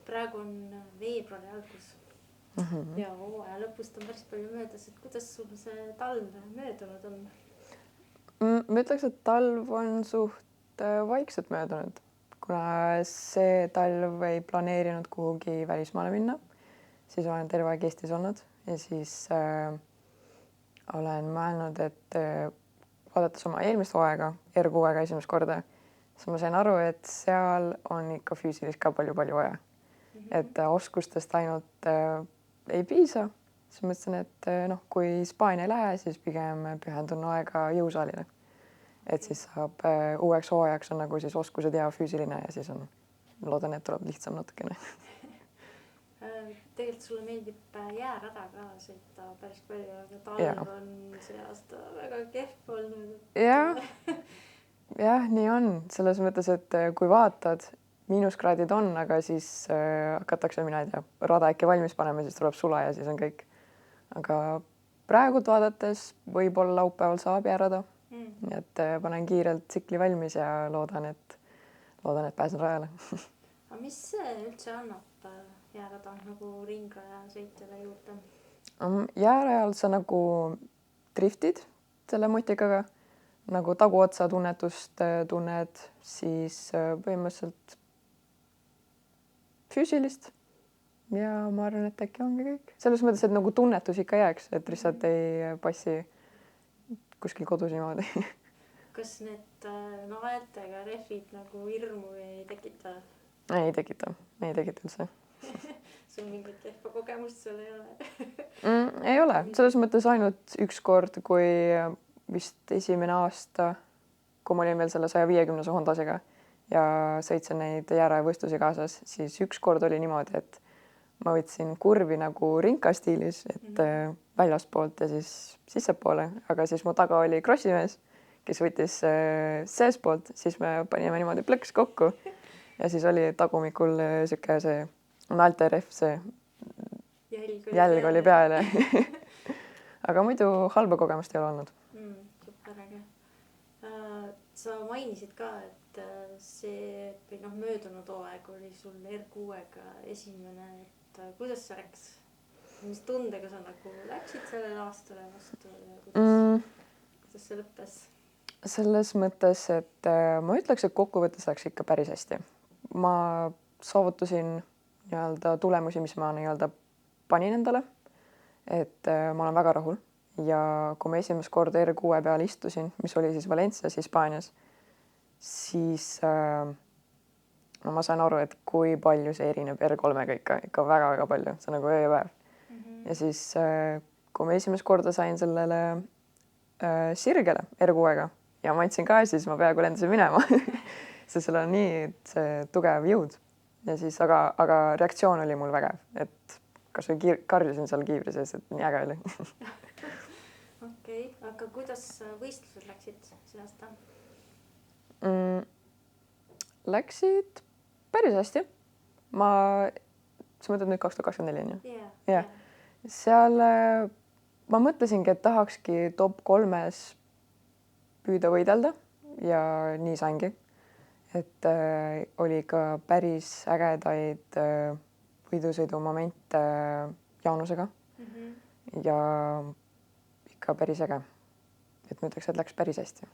praegu on veebruari algus ja hooaja lõpust on päris palju möödas, et kuidas sul see talv möödunud on? Ma ütleks, et talv on suht vaikselt möödunud, kuna see talv ei planeerinud kuhugi välismaale minna, siis olen terve aeg Eestis olnud ja siis olen mõelnud, et vaadates oma eelmist hooaega R6-ga esimest korda, siis ma sain aru, et seal on ikka füüsilist ka palju vaja. Et oskustest ainult ei piisa. Siis mõtlesin, et kui Hispaania ei lähe, siis pigem pühendun aega jõusaalile. Et siis saab uueks hooajaks on nagu siis oskused ja füüsiline ja siis on, loodan, et tuleb lihtsam natukene. Tegelikult sulle meeldib jäärada ka sõita päris palju, aga talv on see aasta väga kehv olnud. Jah, nii on. Selles mõttes, et kui vaatad, miinuskraadid on, aga siis hakatakse mina ei tea, rada äkki valmis panema, siis tuleb sula ja siis on kõik. Aga praegult vaadates võib-olla laupäeval saab jäärada. Nii et panen kiirelt tsikli valmis ja loodan, et pääsen rajale. Aga mis see üldse annab jäärada nagu ringraja sõitjale juurde? Jäärajal sa nagu driftid selle motikaga, nagu taguotsa tunnetust tunned, siis põhimõtteliselt füüsilist ja ma arvan, et äkki ongi kõik. Selles mõttes, et nagu tunnetus ikka jääks, et lihtsalt ei passi kuskil kodus niimoodi. Kas need naeltega rehvid nagu hirmu ei tekita? Ei tekita üldse. Sul mingit kehva kogemust sul ei ole? Ei ole. Selles mõttes ainult üks kord, kui vist esimene aasta, kui ma olin veel selle 150 Hondasega ja sõitsin neid jäärajavõistlusi kaasas, siis üks kord oli niimoodi, et ma võtsin kurvi nagu rinka stiilis, et väljaspoolt ja siis sissepoole, aga siis mu taga oli krossimees, kes võttis seespoolt, siis me panime niimoodi plõks kokku ja siis oli tagumikul siuke see naelte rehv, see jälg oli peale. Aga muidu halba kogemust ei ole olnud. Super, äge. Sa mainisid ka, et see möödunud hooaeg oli sul R6-ga esimene, et kuidas see läks? Mis tundega sa nagu läksid sellele aastale vastu ja kuidas see lõppes? Selles mõttes, et ma ütleks, et kokkuvõttes läks ikka päris hästi. Ma saavutasin tulemusi, mis ma panin endale, et ma olen väga rahul ja kui ma esimest korda R6 peal istusin, mis oli siis Valencias, Hispaanias, siis ma sain aru, et kui palju see erineb R3-ga ikka väga palju, see on nagu öö ja päev. Ja siis kui ma esimest korda sain sellele sirgele R6-ga ja ma andsin ka, siis ma peaaegu lendasin minema, sest seal on nii see tugev jõud. Ja siis, aga reaktsioon oli mul vägev, et kas või karjusin seal kiivri sees, et nii äge oli. Okei, aga kuidas võistlused läksid see aasta? Läksid päris hästi. Sa mõtled nüüd 2024 on ju? Jah. Seal ma mõtlesingi, et tahakski top 3-s püüda võidelda ja nii saingi. Et oli ka päris ägedaid võidusõidumomente Jaanusega ja ikka päris äge. Et ma ütleks, et läks päris hästi.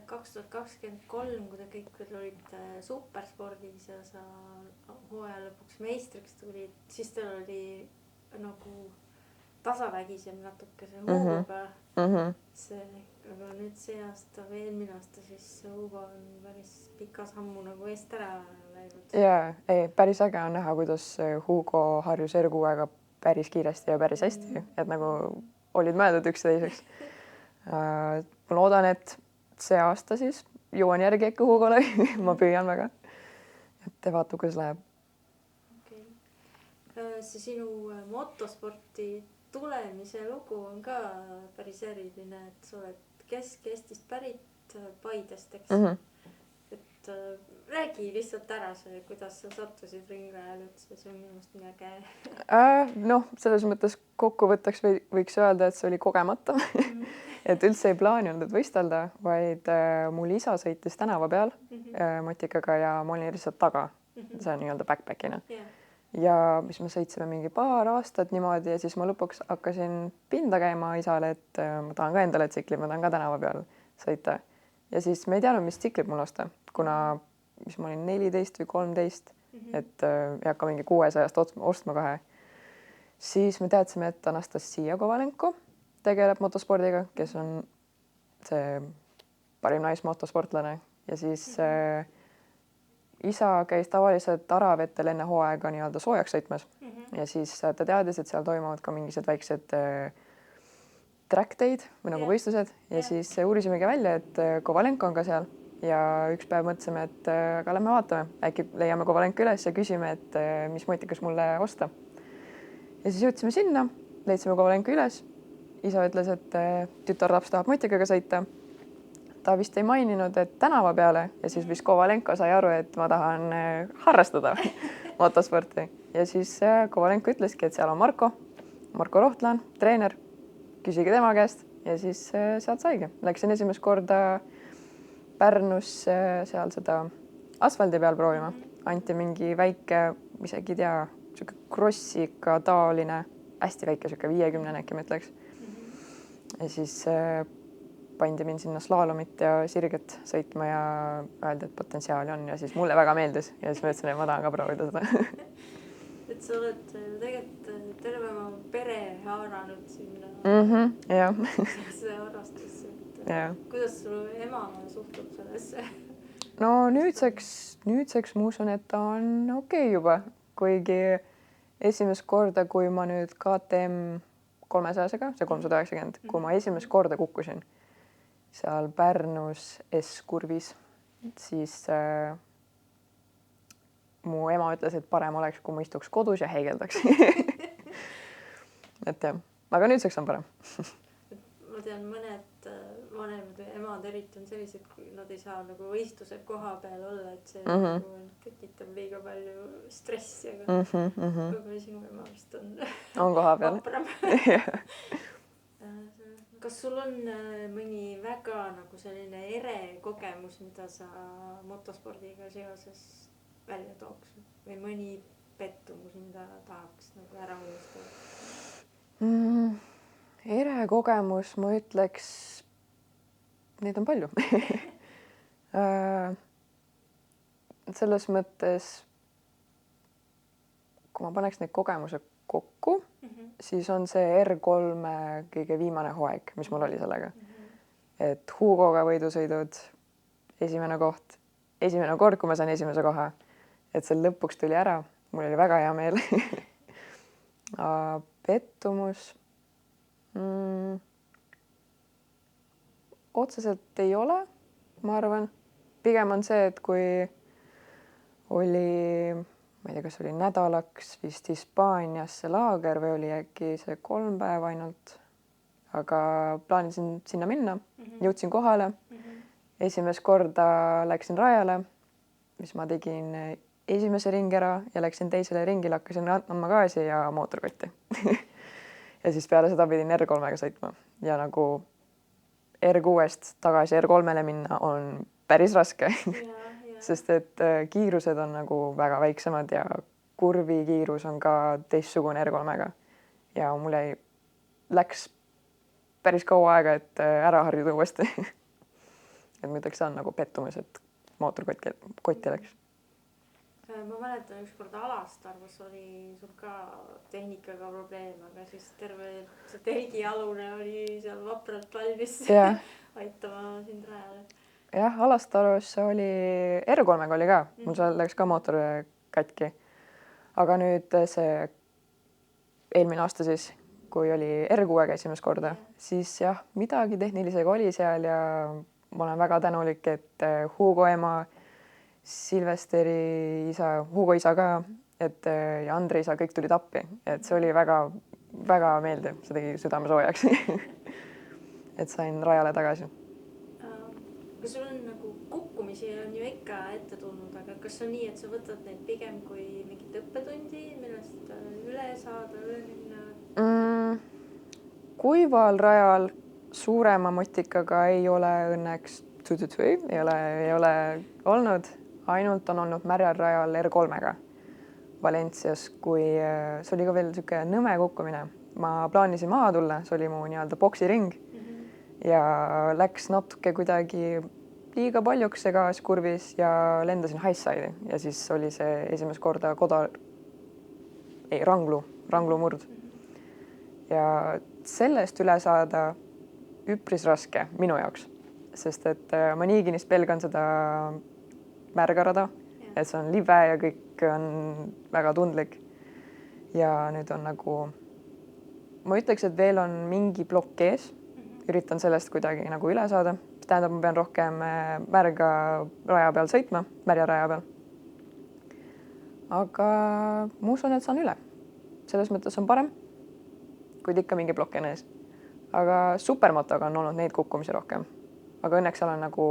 2023, kui te kõik veel olid superspordis ja sa hooaja lõpuks meistriks tulid, siis teil oli nagu tasavägisem natuke see Hugoga. Aga nüüd see aasta või eelmine aasta siis Hugo on päris pika sammu nagu eest ära läinud. Jaa, päris äge on näha, kuidas Hugo harjus R6-ga päris kiiresti ja päris hästi, et nagu olid mõeldud üks teiseks. Ma loodan, et see aasta siis jõuan järgi äkki Hugole, ma püüan väga. Et vaata, kuidas läheb. Okay. See sinu motosporti tulemise lugu on ka päris eriline, et sa oled Kesk-Eestist pärit Paidest, eks? Et räägi lihtsalt ära see, kuidas sa sattusid ringrajale üldse, see on minu meelest nii äge. Selles mõttes kokkuvõtteks võiks öelda, et see oli kogemata. Et üldse ei plaaninud, et võistelda, vaid mul isa sõitis tänava peal motikaga ja ma olin lihtsalt taga see nii-öelda backpack'ina. jah. Ja mis me sõitsime mingi paar aastat niimoodi ja siis ma lõpuks hakkasin pinda käima isale, et ma tahan ka endale tsikli, ma tahan ka tänava peal sõita. Ja siis me ei teadnud, mis tsiklit mul osta, kuna mis ma olin 14 või 13, et ei hakka mingi 600 ostma kohe. Siis me teadsime, et Anastasia Kovalenko tegeleb motospordiga, kes on see parim naismotosportlane ja siis isa käis tavaliselt Aravetel enne hooaega nii-öelda soojaks sõitmas ja siis ta teadis, et seal toimuvad ka mingisugused väiksed track day'd või nagu võistlused ja siis uurisimegi välja, et Kovalenko on ka seal ja üks päev mõtlesime, et aga lähme vaatame, äkki leiame Kovalenko üles ja küsime, et mis motikas mulle osta. Ja siis jõudsime sinna, leidsime Kovalenko üles. Isa ütles, et tütarlaps tahab motikaga sõita. Ta vist ei maininud, et tänava peale ja siis vist Kovalenko sai aru, et ma tahan harrastada motosporti. Ja siis Kovalenko ütleski, et seal on Marko Rohtlan, treener, küsige tema käest ja siis sealt saigi. Läksin esimest korda Pärnus seal seda asfaldi peal proovima. Anti mingi väike, isegi ei tea, siuke krossika taoline, hästi väike, siuke 50 äkki ma ütleks. Ja siis pandi mind sinna slaalomit ja sirget sõitma ja öeldi, et potentsiaali on ja siis mulle väga meeldis ja siis ma ütlesin, et ma tahan ka proovida seda. Et sa oled tegelikult terve oma pere haaranud sinna jah. see harrastus. Yeah. Kuidas su ema suhtub sellesse? No nüüdseks ma usun, et ta on okei juba, kuigi esimest korda, kui ma nüüd KTM 300-ga, see 390, kui ma esimest korda kukkusin seal Pärnus S-kurvis, siis mu ema ütles, et parem oleks, kui ma istuks kodus ja heigeldaks. Et jah, aga nüüdseks on parem. Ma tean, mõned vanemad või emad eriti on sellised, kui nad ei saa nagu võistluse koha peal olla, et see nagu tekitab liiga palju stressi, aga võib-olla sinu ema vist on koha peal. Kas sul on mõni väga nagu selline ere kogemus, mida sa motospordiga seoses välja tooks või mõni pettumus, mida tahaks nagu ära unustada? Ere kogemus, ma ütleks, neid on palju. Selles mõttes, kui ma paneks neid kogemuse kokku, siis on see R3 kõige viimane hooaeg, mis mul oli sellega. Et Hugoga võidusõidud, esimene kord, kui ma sain esimese koha, et see lõpuks tuli ära, mul oli väga hea meel. Pettumus. Otseselt ei ole, ma arvan. Pigem on see, et kui oli, ma ei tea, kas oli nädalaks vist Hispaanias see laager või oli äkki see 3 päeva ainult, aga plaanisin sinna minna, jõudsin kohale. Esimest korda läksin rajale, mis ma tegin esimese ringi ära ja läksin teisele ringile, hakkasin andma gaasi ja mootorkotti. Ja siis peale seda pidin R3-ga sõitma ja nagu R6-st tagasi R3-le minna on päris raske, sest et kiirused on nagu väga väiksemad ja kurvi kiirus on ka teistsugune R3-ga ja mul läks päris kaua aega, et ära harjuda uuesti. Et ma ütleks, see on nagu pettumus, et mootorkotti läks. Ma mäletan ükskord Alastarvas oli sul ka tehnikaga probleem, aga siis terve see telgialune oli seal vapralt valmis aitama sind rajale. Jah, Alastarvas oli R3-ga oli ka, mul seal läks ka mootor katki. Aga nüüd see eelmine aasta siis, kui oli R6-ga esimest korda, siis jah, midagi tehnilisega oli seal ja ma olen väga tänulik, et Hugo ema, Silvesteri isa, Hugo isa ka, et ja Andre isa, kõik tulid appi, et see oli väga, väga meeldiv, see tegi südame soojaks. Et sain rajale tagasi. Kas sul on nagu kukkumisi on ju ikka ette tulnud, aga kas on nii, et sa võtad neid pigem kui mingit õppetundi, millest üle saada, üle minna? Kuival rajal suurema motikaga ei ole õnneks ei ole olnud, ainult on olnud märjal rajal R3-ga Valencias, kui see oli ka veel niisugune nõme kukkumine. Ma plaanisin maha tulla, see oli mu nii-öelda boksiring ja läks natuke kuidagi liiga paljuks see gaaskurvis ja lendasin high side'i ja siis oli see esimest korda ranglu murd. Ja sellest üle saada üpris raske minu jaoks, sest et ma niigi pelgan seda märgarada, et see on libe ja kõik on väga tundlik. Ja nüüd on nagu, ma ütleks, et veel on mingi plokk ees, üritan sellest kuidagi nagu üle saada. Tähendab, ma pean rohkem märga raja peal sõitma, märja raja peal. Aga ma usun, et saan üle. Selles mõttes on parem, kuid ikka mingi plokk on ees. Aga supermotoga on olnud neid kukkumisi rohkem. Aga õnneks seal on nagu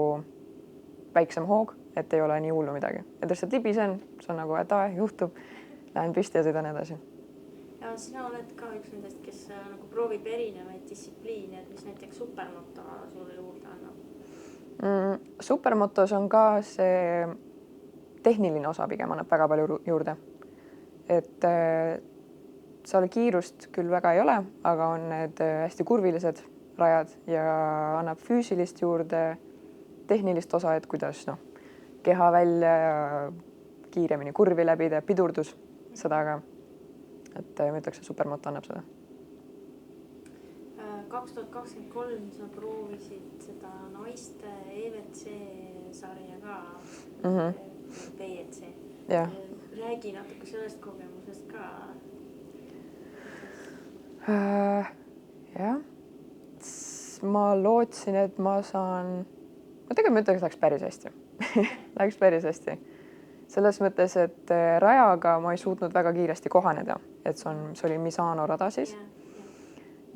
väiksem hoog, et ei ole nii hullu midagi. Et lihtsalt libisen, see on nagu, et juhtub, lähen püsti ja sõidan edasi. Ja sina oled ka üks nendest, kes nagu proovib erinevaid distsipliine, et mis näiteks supermoto sulle juurde annab? Supermotos on ka see tehniline osa pigem annab väga palju juurde. Et seal kiirust küll väga ei ole, aga on need hästi kurvilised rajad ja annab füüsilist juurde, tehnilist osa, et kuidas keha välja ja kiiremini kurvi läbida, pidurdus seda ka. Et ma ütleks, et supermoto annab seda. 2023 sa proovisid seda naiste EVC sarja ka, BEC. Ja. Räägi natuke sellest kogemusest ka. Jah, ma lootsin, et ma saan, ma tegelikult ütleks, läks päris hästi. Läks päris hästi. Selles mõttes, et rajaga ma ei suutnud väga kiiresti kohaneda, et see oli Misano rada siis.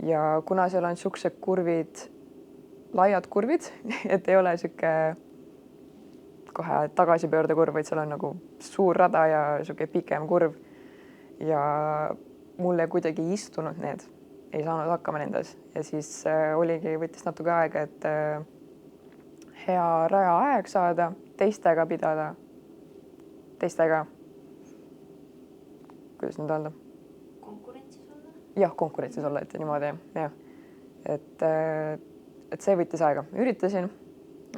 Ja kuna seal on siuksed kurvid, laiad kurvid, et ei ole siuke kohe tagasipöördekurv, vaid seal on nagu suur rada ja siuke pikem kurv. Ja mulle kuidagi ei istunud need, ei saanud hakkama nendes. Ja siis võttis natuke aega, et hea raja aeg saada, teistega pidada. Kuidas nüüd öelda? Jah, konkurentsis olla, et niimoodi, jah. Et see võttis aega. Üritasin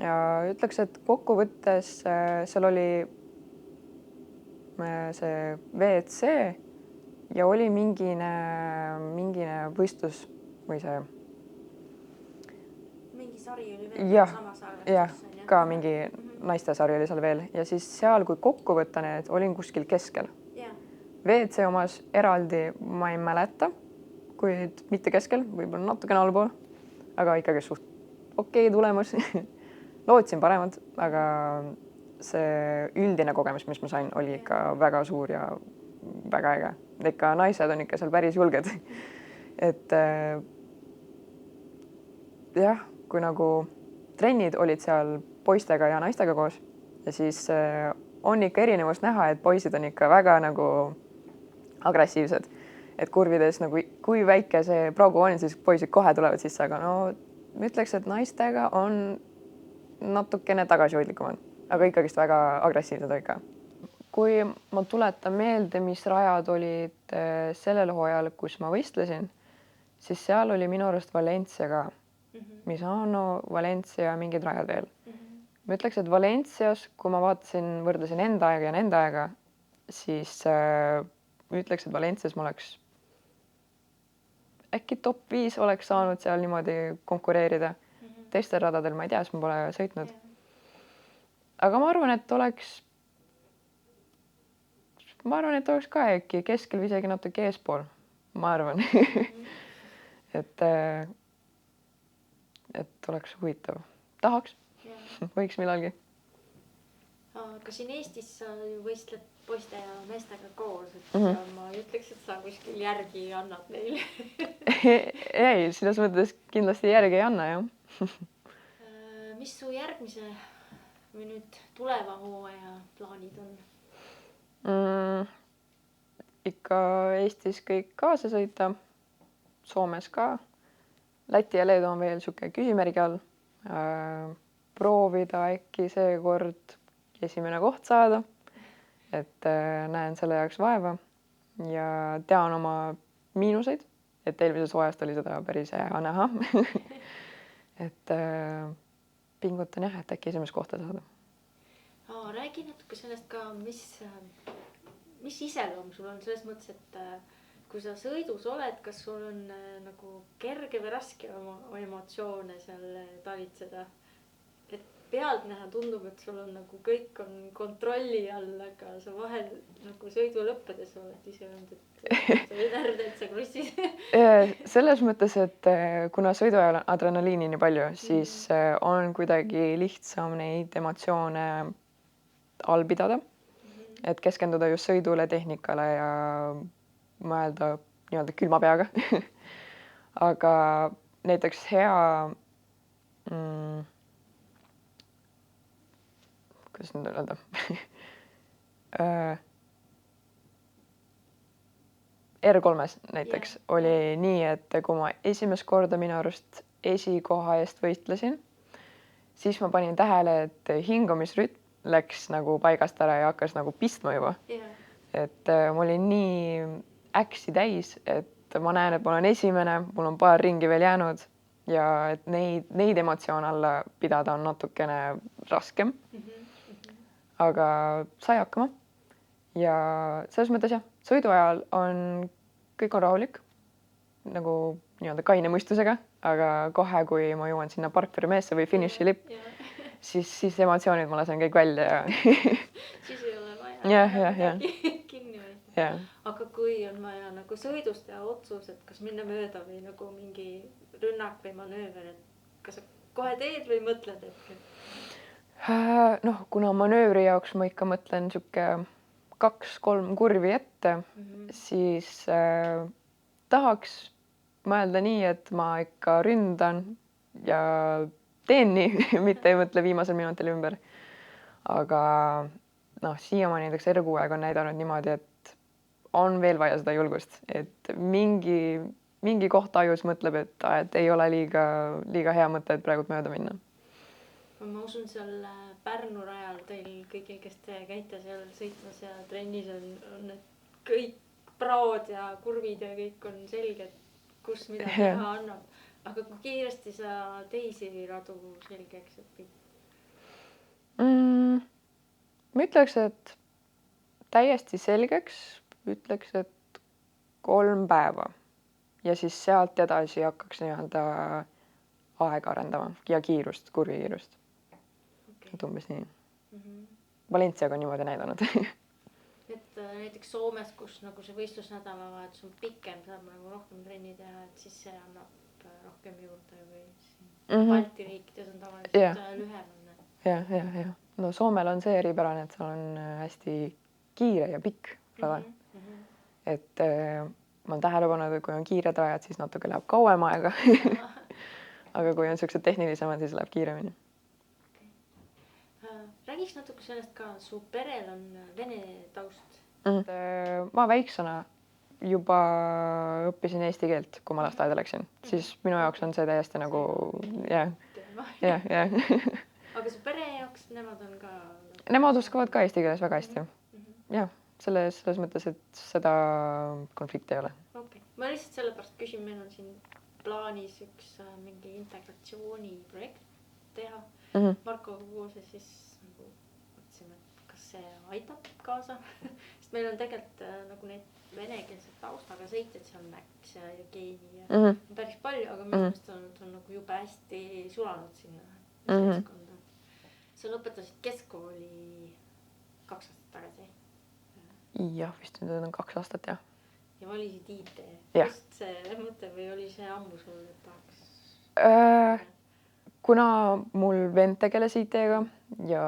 ja ütleks, et kokkuvõttes seal oli see WC ja oli mingine võistlus või see. Mingi sari oli veel samas arvestus. Jah, ka mingi naiste sari oli seal veel ja siis seal, kui kokku võtta need, olin kuskil keskel. WC omas eraldi ma ei mäleta, kuid mitte keskel, võib-olla natukene allpool, aga ikkagi suht okei tulemus. Lootsin paremat, aga see üldine kogemus, mis ma sain, oli ikka väga suur ja väga äge. Ikka naised on ikka seal päris julged. Et jah, kui nagu trennid olid seal poistega ja naistega koos ja siis on ikka erinevus näha, et poisid on ikka väga nagu agressiivsed, et kurvides nagu kui väike see praugu on, siis poisid kohe tulevad sisse, aga ma ütleks, et naistega on natukene tagasihoidlikumad, aga ikkagist väga agressiivsed ikka. Kui ma tuletan meelde, mis rajad olid sellel hooajal, kus ma võistlesin, siis seal oli minu arust Valencia ka. Misano, Valencia ja mingid rajad veel. Ma ütleks, et Valencias, kui ma võrdlesin enda aega ja nende aega, siis ütleks, et Valencias ma oleks äkki top 5 oleks saanud seal niimoodi konkureerida. Teistel radadel ma ei tea, sest ma pole sõitnud. Aga ma arvan, et oleks ka äkki keskel või isegi natuke eespool. Ma arvan. et oleks huvitav. Tahaks. Võiks millalgi. Aga siin Eestis sa võistled poiste ja meestega koos, et ma ütleks, et sa kuskil järgi annad neile. Ei, selles mõttes kindlasti järgi ei anna, jah. Mis su järgmise või nüüd tuleva hooaja plaanid on? Ikka Eestis kõik kaasa sõita, Soomes ka. Läti ja Leedu on veel siuke küsimärgi all. Proovida äkki seekord esimene koht saada. Et näen selle jaoks vaeva ja tean oma miinuseid, et eelmises hooajast oli seda päris hea näha. et pingutan jah, et äkki esimest kohta saada. Räägi natuke sellest ka, mis iseloom sul on selles mõttes, et kui sa sõidus oled, kas sul on nagu kerge või raske oma emotsioone seal talitseda? Et pealtnäha tundub, et sul on nagu kõik on kontrolli all, aga sa vahel nagu sõidu lõppedes oled ise öelnud, et sa olid närv täitsa krussis. Selles mõttes, et kuna sõidu ajal on adrenaliini nii palju, siis on kuidagi lihtsam neid emotsioone all pidada. Et keskenduda just sõidule, tehnikale ja mõelda nii-öelda külma peaga. Aga näiteks kuidas nüüd öelda? R3-s näiteks oli nii, et kui ma esimest korda minu arust esikoha eest võistlesin, siis ma panin tähele, et hingamisrütm läks nagu paigast ära ja hakkas nagu pistma juba. Et ma olin nii äksi täis, et ma näen, et ma olen esimene, mul on paar ringi veel jäänud ja et neid emotsioone alla pidada on natukene raskem. Aga sai hakkama. Ja selles mõttes jah, sõidu ajal kõik on rahulik, nagu nii-öelda kaine mõistusega, aga kohe, kui ma jõuan sinna parkperimeesse või finiši lipp, siis emotsioonid ma lasen kõik välja. Siis ei ole vaja kinni hoida. Aga kui on vaja nagu sõidust teha otsus, et kas minna mööda või nagu mingi rünnak või manööver, et kas sa kohe teed või mõtled hetkel? Noh, kuna manöövri jaoks ma ikka mõtlen siuke 2-3 kurvi ette, siis tahaks mõelda nii, et ma ikka ründan ja teen nii, mitte ei mõtle viimasel minutil ümber. Aga siiamaani näiteks R6 on näidanud niimoodi, et on veel vaja seda julgust, et mingi koht ajus mõtleb, et ei ole liiga hea mõte, et praegu mööda minna. Ma usun seal Pärnu rajal teil kõigil, kes te käite seal sõitmas ja trennis on need kõik praod ja kurvid ja kõik on selged, kus mida teha annab. Aga kui kiiresti sa teisi radu selgeks õpid? Ma ütleks, et täiesti selgeks ütleks, et 3 päeva ja siis sealt edasi hakkaks nii-öelda aega arendama ja kiirust, kurvi kiirust. Et umbes nii. Valenciaga on niimoodi näidanud. Et näiteks Soomes, kus nagu see võistlusnädalavahetus on pikem, saab nagu rohkem trenni teha, et siis see annab rohkem juurde või Balti riikides on tavaliselt lühem. Ja. No Soomel on see eripärane, et seal on hästi kiire ja pikk rada. Et ma olen tähele pannud, et kui on kiired rajad, siis natuke läheb kauem aega. Aga kui on sellised tehnilisemad, siis läheb kiiremini. Räägiks natuke sellest ka, su perel on vene taust. Ma väiksena juba õppisin eesti keelt, kui ma lasteaeda läksin. Siis minu jaoks on see täiesti nagu jah. Aga su pere jaoks nemad on ka? Nemad oskavad ka eesti keeles väga hästi. Jah, selles mõttes, et seda konflikti ei ole. Ma lihtsalt sellepärast küsin, meil on siin plaanis üks mingi integratsiooniprojekt teha. Marko koos ja siis mõtlesime, kas see aitab kaasa. Sest meil on tegelikult nagu neid venekeelset taustaga sõitjad seal Max ja Geeni ja päris palju, aga minu meelest on nagu jube hästi sulanud sinna seltskonda. Sa lõpetasid keskkooli 2 aastat tagasi? Jah, vist nüüd on 2 aastat, jah. Ja valisid IT. Kust see mõte või oli see ammu sul, et tahaks? Kuna mul vend tegeles IT-ga ja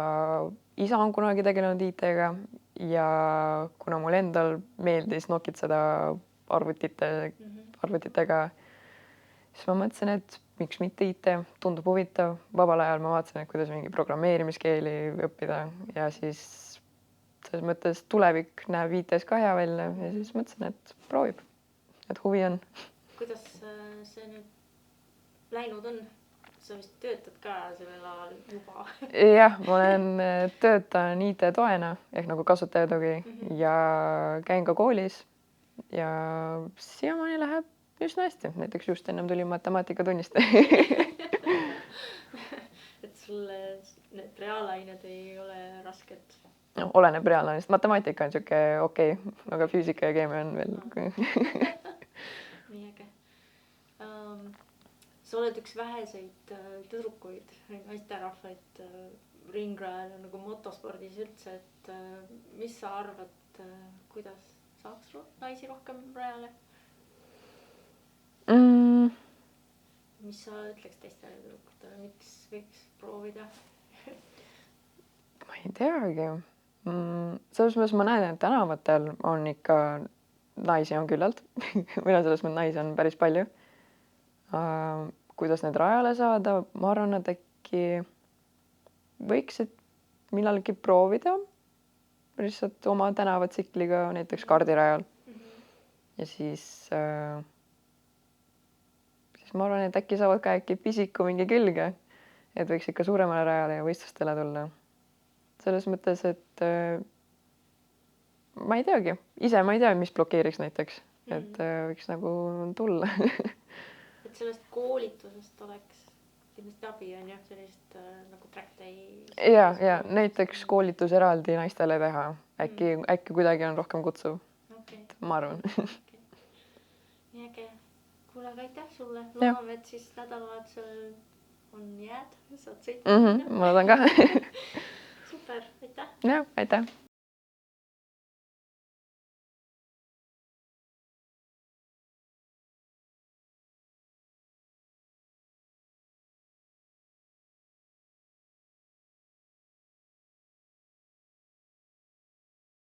isa on kunagi tegelenud IT-ga ja kuna mul endal meeldis nokitseda arvutitega, siis ma mõtlesin, et miks mitte IT, tundub huvitav. Vabal ajal ma vaatasin, et kuidas mingi programmeerimiskeeli õppida ja siis selles mõttes tulevik näeb IT-s ka hea välja ja siis mõtlesin, et proovib, et huvi on. Kuidas see nüüd läinud on? sa vist töötad ka sellel alal juba. jah, ma töötan IT-toena ehk nagu kasutajatugi ja käin ka koolis ja siiamaani läheb üsna hästi, näiteks just ennem tuli matemaatikatunnist. Et sulle need reaalained ei ole rasked? No, oleneb reaalainest, matemaatika on siuke okei, aga füüsika ja keemia on veel. Nii äge. Sa oled üks väheseid tüdrukuid, naisterahvaid ringrajal ja nagu motospordis üldse, et mis sa arvad, kuidas saaks naisi rohkem rajale? Mis sa ütleks teistele tüdrukutele, miks võiks proovida? Ma ei teagi. Selles mõttes ma näen, et tänavatel on ikka naisi on küllalt. Mina selles mõttes naisi on päris palju. Kuidas need rajale saada? Ma arvan, et äkki võiksid millalgi proovida lihtsalt oma tänavatsikliga näiteks kardirajal. Ja siis ma arvan, et äkki saavad ka äkki pisiku mingi külge, et võiks ikka suuremale rajale ja võistlustele tulla. Selles mõttes, et ma ei teagi, ise ma ei tea, mis blokeeriks näiteks, et võiks nagu tulla. Et sellest koolitusest oleks kindlasti abi on jah, sellist nagu track day. Ja näiteks koolitus eraldi naistele teha, äkki kuidagi on rohkem kutsuv. Okay. Ma arvan. Okay. Nii äge. Kuule, aga aitäh sulle. Loodame, et siis nädalavahetusel on jääd, saad sõita. Ma loodan ka. Super, aitäh. Ja, aitäh.